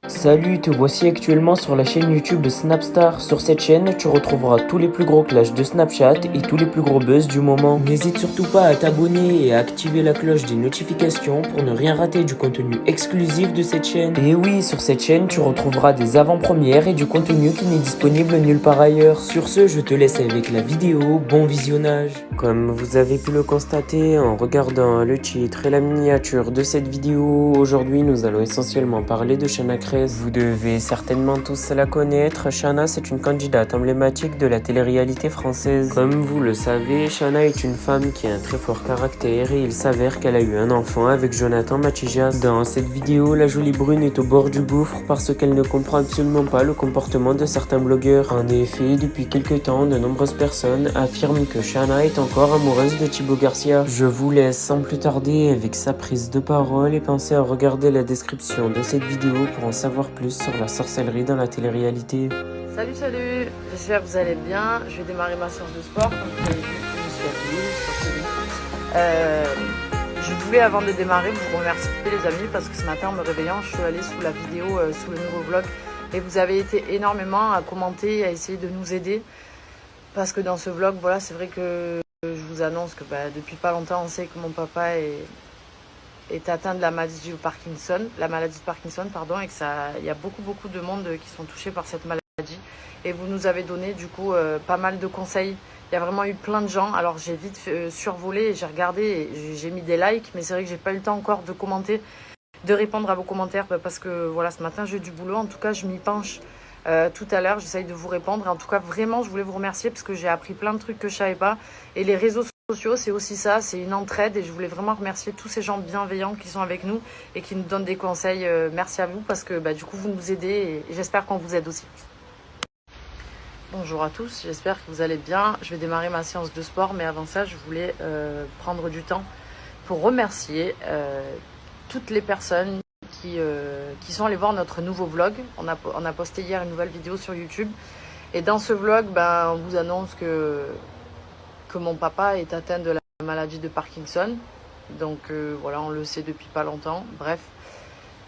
Salut, te voici actuellement sur la chaîne YouTube de Snapstar. Sur cette chaîne, tu retrouveras tous les plus gros clashs de Snapchat et tous les plus gros buzz du moment. N'hésite surtout pas à t'abonner et à activer la cloche des notifications pour ne rien rater du contenu exclusif de cette chaîne. Et oui, sur cette chaîne, tu retrouveras des avant-premières et du contenu qui n'est disponible nulle part ailleurs. Sur ce, je te laisse avec la vidéo. Bon visionnage. Comme vous avez pu le constater en regardant le titre et la miniature de cette vidéo, aujourd'hui nous allons essentiellement parler de Chana Cres. Vous devez certainement tous la connaître. Chana, c'est une candidate emblématique de la télé-réalité française. Comme vous le savez, Chana est une femme qui a un très fort caractère et il s'avère qu'elle a eu un enfant avec Jonathan Mathigias. Dans cette vidéo, la jolie brune est au bord du gouffre parce qu'elle ne comprend absolument pas le comportement de certains blogueurs. En effet, depuis quelques temps, de nombreuses personnes affirment que Chana est encore amoureuse de Thibaut Garcia. Je vous laisse sans plus tarder avec sa prise de parole et pensez à regarder la description de cette vidéo pour en savoir plus sur la sorcellerie dans la télé-réalité. Salut, j'espère que vous allez bien. Je vais démarrer ma séance de sport. Comme vous avez vu, je suis habillée, je voulais avant de démarrer vous remercier les amis parce que ce matin en me réveillant, je suis allée sous la vidéo, sous le nouveau vlog et vous avez été énormément à commenter, à essayer de nous aider parce que dans ce vlog, voilà, c'est vrai que je vous annonce que depuis pas longtemps, on sait que mon papa est atteint de la maladie de Parkinson, et que il y a beaucoup de monde qui sont touchés par cette maladie. Et vous nous avez donné du coup pas mal de conseils. Il y a vraiment eu plein de gens. Alors j'ai vite survolé et j'ai regardé et j'ai mis des likes, mais c'est vrai que j'ai pas eu le temps encore de commenter, de répondre à vos commentaires parce que voilà, ce matin j'ai eu du boulot. En tout cas, je m'y penche. Tout à l'heure, j'essaye de vous répondre. Et en tout cas, vraiment, je voulais vous remercier parce que j'ai appris plein de trucs que je savais pas. Et les réseaux sociaux, c'est aussi ça, c'est une entraide. Et je voulais vraiment remercier tous ces gens bienveillants qui sont avec nous et qui nous donnent des conseils. Merci à vous parce que du coup, vous nous aidez et j'espère qu'on vous aide aussi. Bonjour à tous, j'espère que vous allez bien. Je vais démarrer ma séance de sport, mais avant ça, je voulais prendre du temps pour remercier toutes les personnes qui sont allés voir notre nouveau vlog. On a posté hier une nouvelle vidéo sur YouTube. Et dans ce vlog, on vous annonce que mon papa est atteint de la maladie de Parkinson. Donc voilà, on le sait depuis pas longtemps. Bref,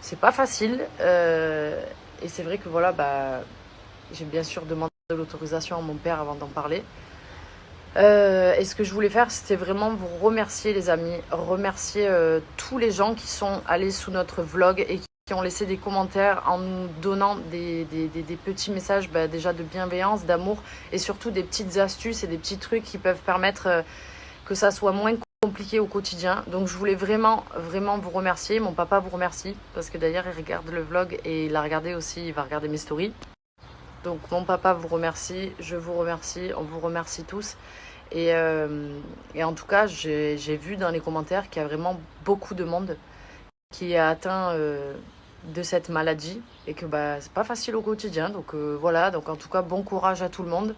c'est pas facile. Et c'est vrai que voilà, j'ai bien sûr demandé l'autorisation à mon père avant d'en parler. Et ce que je voulais faire, c'était vraiment vous remercier les amis, remercier tous les gens qui sont allés sous notre vlog et qui ont laissé des commentaires en nous donnant des petits messages déjà de bienveillance, d'amour et surtout des petites astuces et des petits trucs qui peuvent permettre que ça soit moins compliqué au quotidien. Donc je voulais vraiment vous remercier. Mon papa vous remercie parce que d'ailleurs il regarde le vlog et il a regardé aussi, il va regarder mes stories. Donc mon papa vous remercie, je vous remercie, on vous remercie tous. Et en tout cas, j'ai vu dans les commentaires qu'il y a vraiment beaucoup de monde qui est atteint de cette maladie et que c'est pas facile au quotidien. Donc voilà, donc en tout cas, bon courage à tout le monde.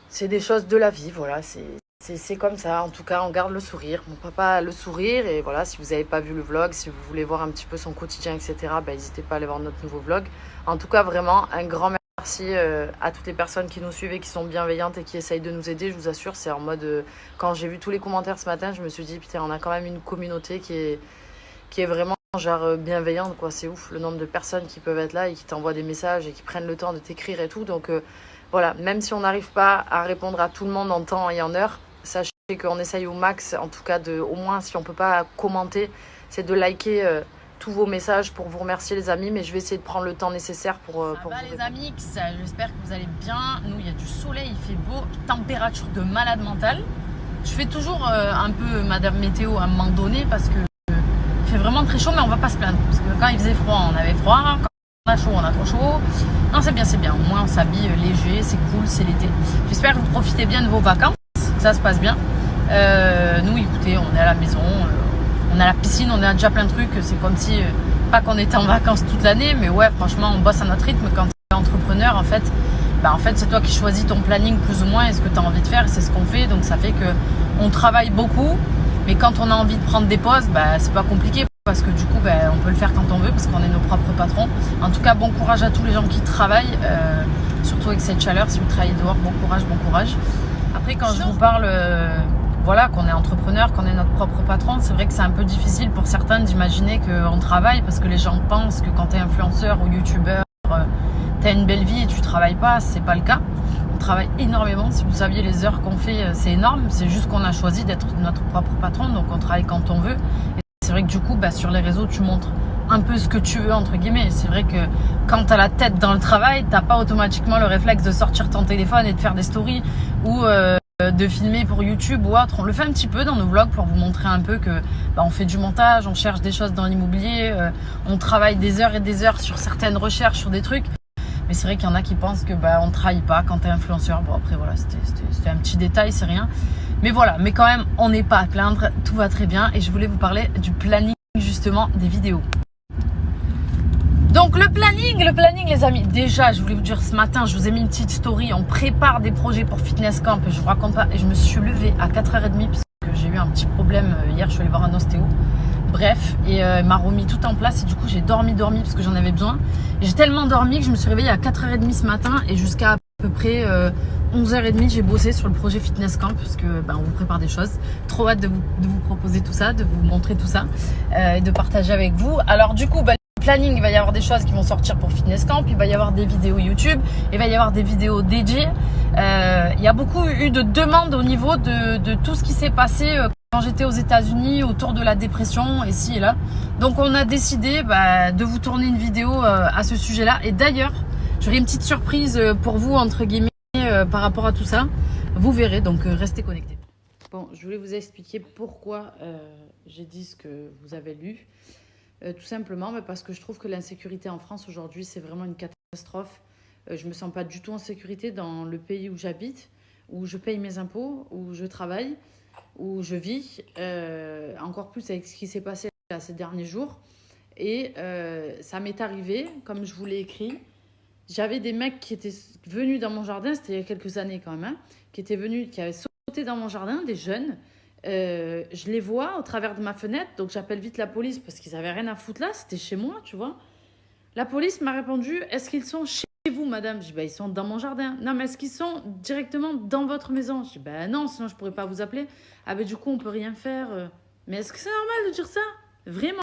C'est des choses de la vie, voilà, c'est comme ça. En tout cas, on garde le sourire. Mon papa a le sourire et voilà, si vous n'avez pas vu le vlog, si vous voulez voir un petit peu son quotidien, etc., n'hésitez pas à aller voir notre nouveau vlog. En tout cas, vraiment, un grand merci à toutes les personnes qui nous suivent et qui sont bienveillantes et qui essayent de nous aider. Je vous assure, c'est en mode... quand j'ai vu tous les commentaires ce matin, je me suis dit, putain, on a quand même une communauté qui est vraiment genre bienveillante, quoi. C'est ouf, le nombre de personnes qui peuvent être là et qui t'envoient des messages et qui prennent le temps de t'écrire et tout. Donc voilà, même si on n'arrive pas à répondre à tout le monde en temps et en heure, sachez qu'on essaye au max, en tout cas, au moins si on ne peut pas commenter, c'est de liker tous vos messages pour vous remercier les amis, mais je vais essayer de prendre le temps nécessaire pour vous les amis, j'espère que vous allez bien. Nous, il y a du soleil, il fait beau, température de malade mental. Je fais toujours un peu Madame Météo à un moment donné parce que il fait vraiment très chaud, mais on va pas se plaindre. Parce que quand il faisait froid, on avait froid. Quand on a chaud, on a trop chaud. Non, c'est bien. Au moins, on s'habille léger, c'est cool, c'est l'été. J'espère que vous profitez bien de vos vacances. Ça se passe bien. Nous, écoutez, on est à la maison. On a la piscine, on a déjà plein de trucs. C'est comme si, pas qu'on était en vacances toute l'année, mais ouais, franchement, on bosse à notre rythme. Quand tu es entrepreneur, en fait, c'est toi qui choisis ton planning plus ou moins et ce que tu as envie de faire. C'est ce qu'on fait. Donc, ça fait qu'on travaille beaucoup. Mais quand on a envie de prendre des pauses, c'est pas compliqué parce que du coup, on peut le faire quand on veut parce qu'on est nos propres patrons. En tout cas, bon courage à tous les gens qui travaillent, surtout avec cette chaleur. Si vous travaillez dehors, bon courage. Après, quand je vous parle voilà, qu'on est entrepreneur, qu'on est notre propre patron. C'est vrai que c'est un peu difficile pour certains d'imaginer qu'on travaille parce que les gens pensent que quand tu es influenceur ou youtubeur, tu as une belle vie et tu travailles pas. C'est pas le cas. On travaille énormément. Si vous saviez les heures qu'on fait, c'est énorme. C'est juste qu'on a choisi d'être notre propre patron, donc on travaille quand on veut. Et c'est vrai que du coup, sur les réseaux, tu montres un peu ce que tu veux, entre guillemets. C'est vrai que quand tu as la tête dans le travail, t'as pas automatiquement le réflexe de sortir ton téléphone et de faire des stories ou de filmer pour YouTube ou autre. On le fait un petit peu dans nos vlogs pour vous montrer un peu que on fait du montage, on cherche des choses dans l'immobilier, on travaille des heures et des heures sur certaines recherches, sur des trucs. Mais c'est vrai qu'il y en a qui pensent que on ne trahit pas quand tu es influenceur. Bon, après voilà, c'était un petit détail, c'est rien. Mais voilà, mais quand même, on n'est pas à plaindre, tout va très bien. Et je voulais vous parler du planning justement des vidéos. Donc le planning les amis, déjà je voulais vous dire ce matin, je vous ai mis une petite story, on prépare des projets pour Fitness Camp, je vous raconte pas, et je me suis levée à 4h30 parce que j'ai eu un petit problème hier, je suis allée voir un ostéo, bref, et il m'a remis tout en place et du coup j'ai dormi parce que j'en avais besoin, et j'ai tellement dormi que je me suis réveillée à 4h30 ce matin et jusqu'à peu près 11h30 j'ai bossé sur le projet Fitness Camp parce que on vous prépare des choses, trop hâte de vous proposer tout ça, de vous montrer tout ça et de partager avec vous. Alors du coup planning, il va y avoir des choses qui vont sortir pour Fitness Camp, il va y avoir des vidéos YouTube, il va y avoir des vidéos dédiées. Il y a beaucoup eu de demandes au niveau de tout ce qui s'est passé quand j'étais aux États-Unis autour de la dépression, ici et là. Donc on a décidé de vous tourner une vidéo à ce sujet-là. Et d'ailleurs, j'aurai une petite surprise pour vous, entre guillemets, par rapport à tout ça. Vous verrez, donc restez connectés. Bon, je voulais vous expliquer pourquoi j'ai dit ce que vous avez lu. Tout simplement parce que je trouve que l'insécurité en France aujourd'hui, c'est vraiment une catastrophe. Je ne me sens pas du tout en sécurité dans le pays où j'habite, où je paye mes impôts, où je travaille, où je vis. Encore plus avec ce qui s'est passé là, ces derniers jours. Et ça m'est arrivé, comme je vous l'ai écrit. J'avais des mecs qui étaient venus dans mon jardin, c'était il y a quelques années quand même, qui avaient sauté dans mon jardin, des jeunes. Je les vois au travers de ma fenêtre, donc j'appelle vite la police parce qu'ils avaient rien à foutre là, c'était chez moi, tu vois. La police m'a répondu, est-ce qu'ils sont chez vous, madame? Je dis, ils sont dans mon jardin. Non, mais est-ce qu'ils sont directement dans votre maison? Je dis, non, sinon je pourrais pas vous appeler. Ah, du coup, on peut rien faire. Mais est-ce que c'est normal de dire ça? Vraiment?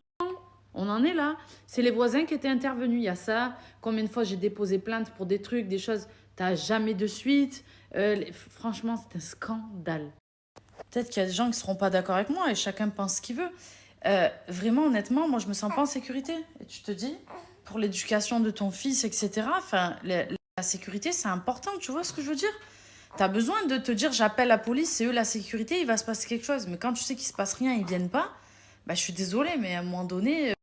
On en est là. C'est les voisins qui étaient intervenus, il y a ça. Combien de fois j'ai déposé plainte pour des trucs, des choses, t'as jamais de suite. Franchement, c'est un scandale. Peut-être qu'il y a des gens qui ne seront pas d'accord avec moi et chacun pense ce qu'il veut. Vraiment, honnêtement, moi, je me sens pas en sécurité. Et tu te dis, pour l'éducation de ton fils, etc., la sécurité, c'est important, tu vois ce que je veux dire? Tu as besoin de te dire, j'appelle la police, c'est eux la sécurité, il va se passer quelque chose. Mais quand tu sais qu'il ne se passe rien, ils ne viennent pas, je suis désolée, mais à un moment donné,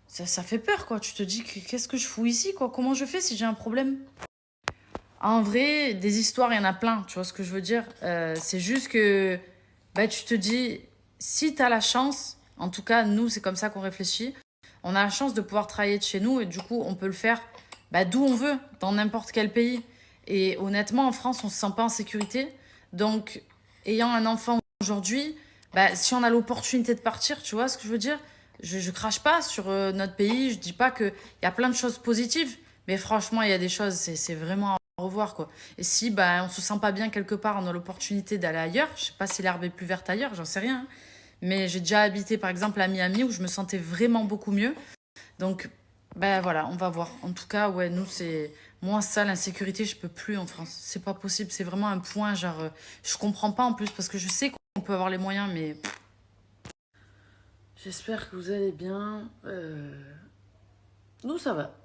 ça fait peur, quoi. Tu te dis, qu'est-ce que je fous ici, quoi? Comment je fais si j'ai un problème? En vrai, des histoires, il y en a plein, tu vois ce que je veux dire? C'est juste que tu te dis, si tu as la chance, en tout cas, nous, c'est comme ça qu'on réfléchit, on a la chance de pouvoir travailler de chez nous et du coup, on peut le faire d'où on veut, dans n'importe quel pays. Et honnêtement, en France, on ne se sent pas en sécurité. Donc, ayant un enfant aujourd'hui, si on a l'opportunité de partir, tu vois ce que je veux dire? Je crache pas sur notre pays, je dis pas qu'il y a plein de choses positives, mais franchement, il y a des choses, c'est vraiment... au revoir, quoi. Et si on se sent pas bien quelque part, on a l'opportunité d'aller ailleurs, je sais pas si l'herbe est plus verte ailleurs, j'en sais rien, hein. Mais j'ai déjà habité par exemple à Miami où je me sentais vraiment beaucoup mieux. Donc voilà, on va voir. En tout cas, ouais, nous c'est moi ça, l'insécurité, je peux plus en France. C'est pas possible, c'est vraiment un point genre je comprends pas en plus parce que je sais qu'on peut avoir les moyens, mais j'espère que vous allez bien. Nous ça va.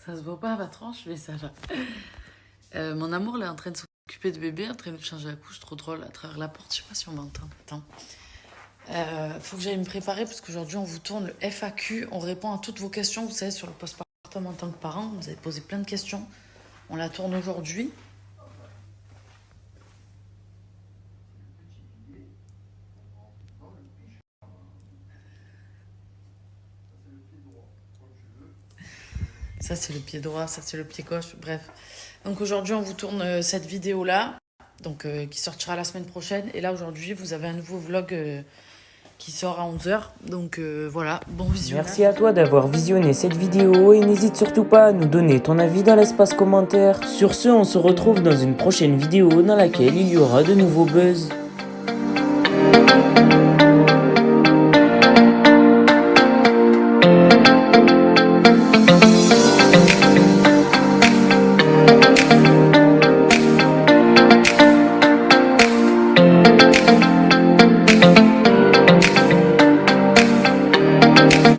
Ça se voit pas à ma tranche, mais ça va. Mon amour, là, est en train de s'occuper de bébé, en train de changer la couche, trop drôle, à travers la porte. Je sais pas si on m'entend. Attends. Faut que j'aille me préparer, parce qu'aujourd'hui, on vous tourne le FAQ. On répond à toutes vos questions, vous savez, sur le postpartum en tant que parent. Vous avez posé plein de questions. On la tourne aujourd'hui. Ça, c'est le pied droit, ça, c'est le pied gauche, bref. Donc aujourd'hui, on vous tourne cette vidéo-là, donc qui sortira la semaine prochaine. Et là, aujourd'hui, vous avez un nouveau vlog qui sort à 11h. Donc voilà, bon visionnage. Merci à toi d'avoir visionné cette vidéo et n'hésite surtout pas à nous donner ton avis dans l'espace commentaire. Sur ce, on se retrouve dans une prochaine vidéo dans laquelle il y aura de nouveaux buzz.